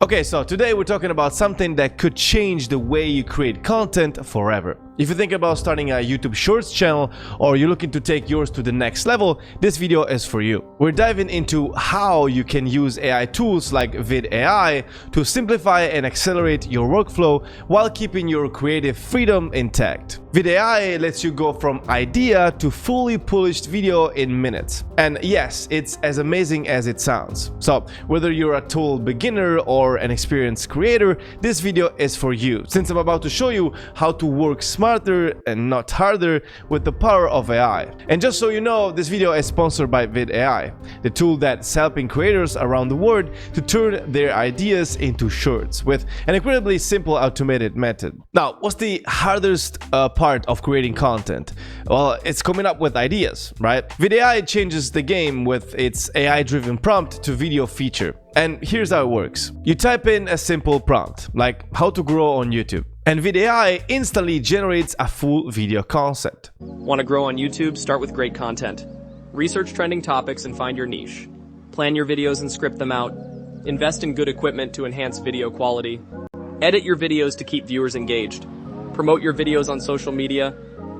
Okay, so today we're talking about something that could change the way you create content forever. If you think about starting a YouTube Shorts channel or you're looking to take yours to the next level, this video is for you. We're diving into how you can use AI tools like Vid AI to simplify and accelerate your workflow while keeping your creative freedom intact. Vid AI lets you go from idea to fully polished video in minutes. And yes, it's as amazing as it sounds. So whether you're a total beginner or an experienced creator, this video is for you, since I'm about to show you how to work smarter and not harder with the power of AI. And just so you know, this video is sponsored by Vid AI, the tool that's helping creators around the world to turn their ideas into shorts with an incredibly simple automated method. Now, what's the hardest part of creating content? Well, it's coming up with ideas, right? Vid AI changes the game with its AI-driven prompt to video feature. And here's how it works. You type in a simple prompt, like how to grow on YouTube, and Vid AI instantly generates a full video concept. Want to grow on YouTube? Start with great content. Research trending topics and find your niche. Plan your videos and script them out. Invest in good equipment to enhance video quality. Edit your videos to keep viewers engaged. Promote your videos on social media.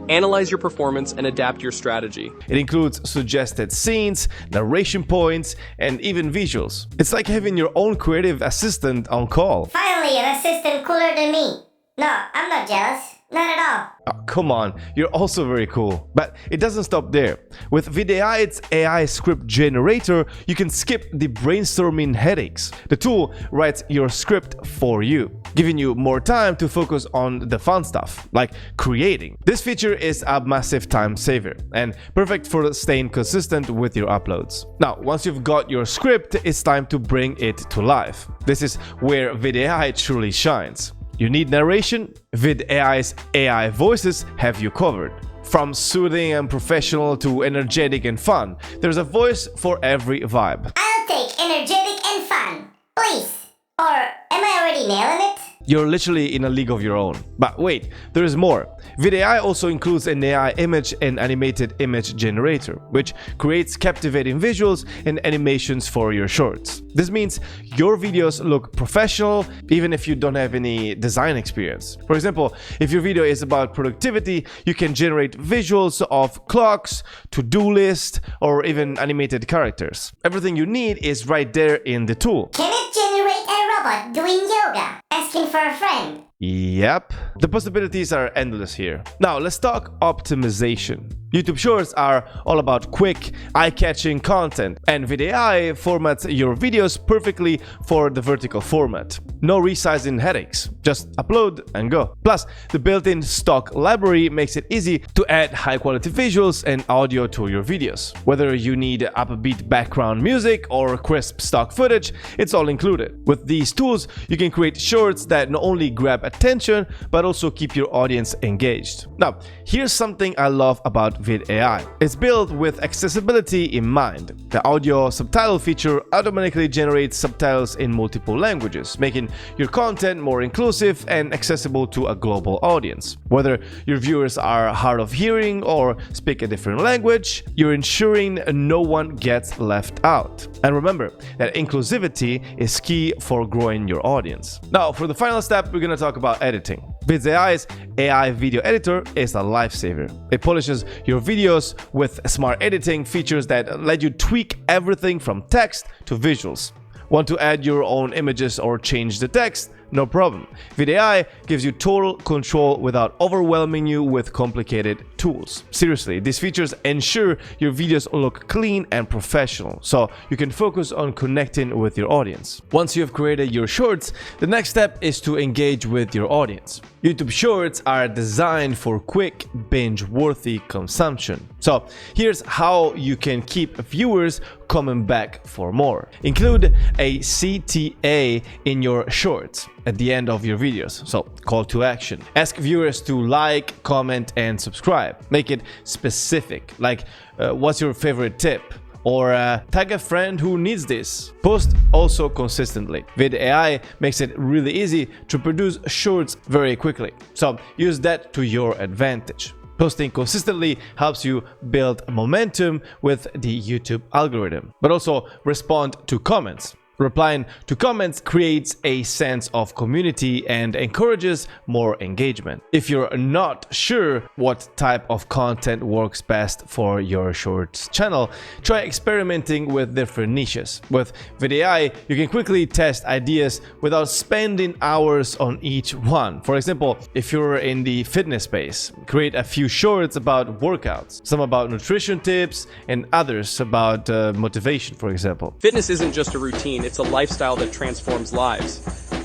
Analyze your performance and adapt your strategy. It includes suggested scenes, narration points, and even visuals. It's like having your own creative assistant on call. Finally, an assistant cooler than me. No, I'm not jealous. Not at all. Oh, come on, you're also very cool. But it doesn't stop there. With Vid AI's AI script generator, you can skip the brainstorming headaches. The tool writes your script for you, giving you more time to focus on the fun stuff, like creating. This feature is a massive time saver and perfect for staying consistent with your uploads. Now, once you've got your script, it's time to bring it to life. This is where Vid AI truly shines. You need narration? Vid AI's AI voices have you covered. From soothing and professional to energetic and fun, there's a voice for every vibe. I'll take energetic and fun, please. Or am I already nailing it? You're literally in a league of your own. But wait, there is more. Vid AI also includes an AI image and animated image generator, which creates captivating visuals and animations for your shorts. This means your videos look professional even if you don't have any design experience. For example, if your video is about productivity, you can generate visuals of clocks, to-do lists, or even animated characters. Everything you need is right there in the tool. Can it generate a robot doing yoga? Asking for a friend. Yep, the possibilities are endless here. Now let's talk optimization. YouTube Shorts are all about quick, eye-catching content, and Vid AI formats your videos perfectly for the vertical format. No resizing headaches, just upload and go. Plus, the built-in stock library makes it easy to add high-quality visuals and audio to your videos. Whether you need upbeat background music or crisp stock footage, it's all included. With these tools, you can create shorts that not only grab attention, but also keep your audience engaged. Now, here's something I love about Vid AI. It's built with accessibility in mind. The audio subtitle feature automatically generates subtitles in multiple languages, making your content more inclusive and accessible to a global audience. Whether your viewers are hard of hearing or speak a different language, you're ensuring no one gets left out. And remember that inclusivity is key for growing your audience. Now, for the final step, we're going to talk about editing. Vid AI's AI video editor is a lifesaver. It polishes your videos with smart editing features that let you tweak everything from text to visuals. Want to add your own images or change the text? No problem. Vid AI gives you total control without overwhelming you with complicated tools. Seriously, these features ensure your videos look clean and professional, so you can focus on connecting with your audience. Once you have created your shorts, the next step is to engage with your audience. YouTube Shorts are designed for quick, binge-worthy consumption. So here's how you can keep viewers coming back for more. Include a CTA in your shorts at the end of your videos, so call to action. Ask viewers to like, comment, and subscribe. Make it specific, like what's your favorite tip? Or tag a friend who needs this. Post also consistently. Vid AI makes it really easy to produce shorts very quickly, so use that to your advantage. Posting consistently helps you build momentum with the YouTube algorithm, but also respond to comments. Replying to comments creates a sense of community and encourages more engagement. If you're not sure what type of content works best for your Shorts channel, try experimenting with different niches. With Vid AI, you can quickly test ideas without spending hours on each one. For example, if you're in the fitness space, create a few shorts about workouts, some about nutrition tips, and others about motivation, for example. Fitness isn't just a routine, it's a lifestyle that transforms lives.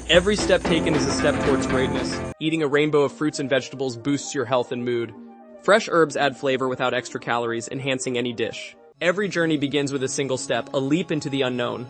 Every step taken is a step towards greatness. Eating a rainbow of fruits and vegetables boosts your health and mood. Fresh herbs add flavor without extra calories, enhancing any dish. Every journey begins with a single step, a leap into the unknown.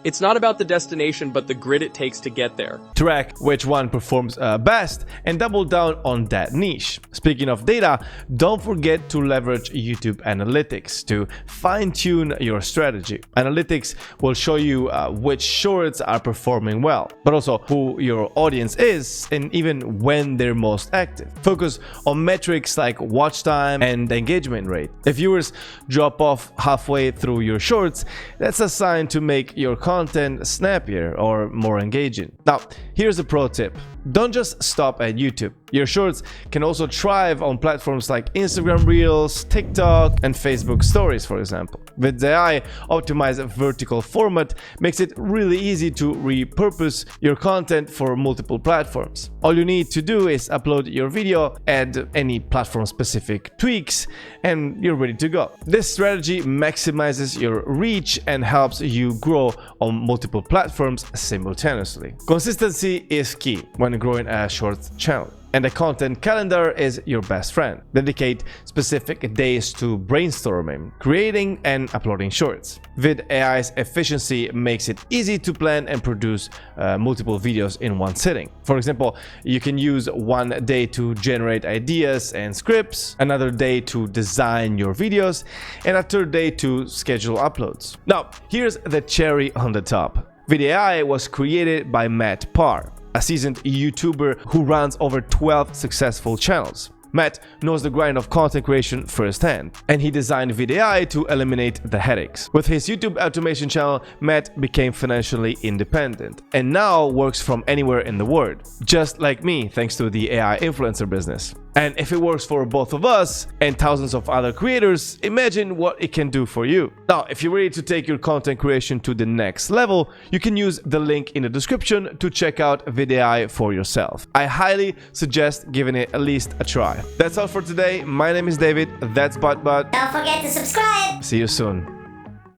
It's not about the destination, but the grit it takes to get there. Track which one performs best and double down on that niche. Speaking of data, don't forget to leverage YouTube Analytics to fine-tune your strategy. Analytics will show you which shorts are performing well, but also who your audience is and even when they're most active. Focus on metrics like watch time and engagement rate. If viewers drop off halfway through your shorts, that's a sign to make your content snappier or more engaging. Now, here's a pro tip. Don't just stop at YouTube. Your shorts can also thrive on platforms like Instagram Reels, TikTok, and Facebook Stories, for example. Vid AI optimized vertical format makes it really easy to repurpose your content for multiple platforms. All you need to do is upload your video, add any platform-specific tweaks, and you're ready to go. This strategy maximizes your reach and helps you grow on multiple platforms simultaneously. Consistency is key when growing a Shorts channel, and a content calendar is your best friend. Dedicate specific days to brainstorming, creating, and uploading shorts. Vid AI's efficiency makes it easy to plan and produce multiple videos in one sitting. For example, you can use one day to generate ideas and scripts, another day to design your videos, and a third day to schedule uploads. Now, here's the cherry on the top. Vid AI was created by Matt Parr, a seasoned YouTuber who runs over 12 successful channels. Matt knows the grind of content creation firsthand, and he designed Vid AI to eliminate the headaches. With his YouTube automation channel, Matt became financially independent and now works from anywhere in the world, just like me, thanks to the AI influencer business. And if it works for both of us and thousands of other creators, imagine what it can do for you. Now, if you're ready to take your content creation to the next level, you can use the link in the description to check out Vid AI for yourself. I highly suggest giving it at least a try. That's all for today. My name is David. That's BotBot. Don't forget to subscribe. See you soon.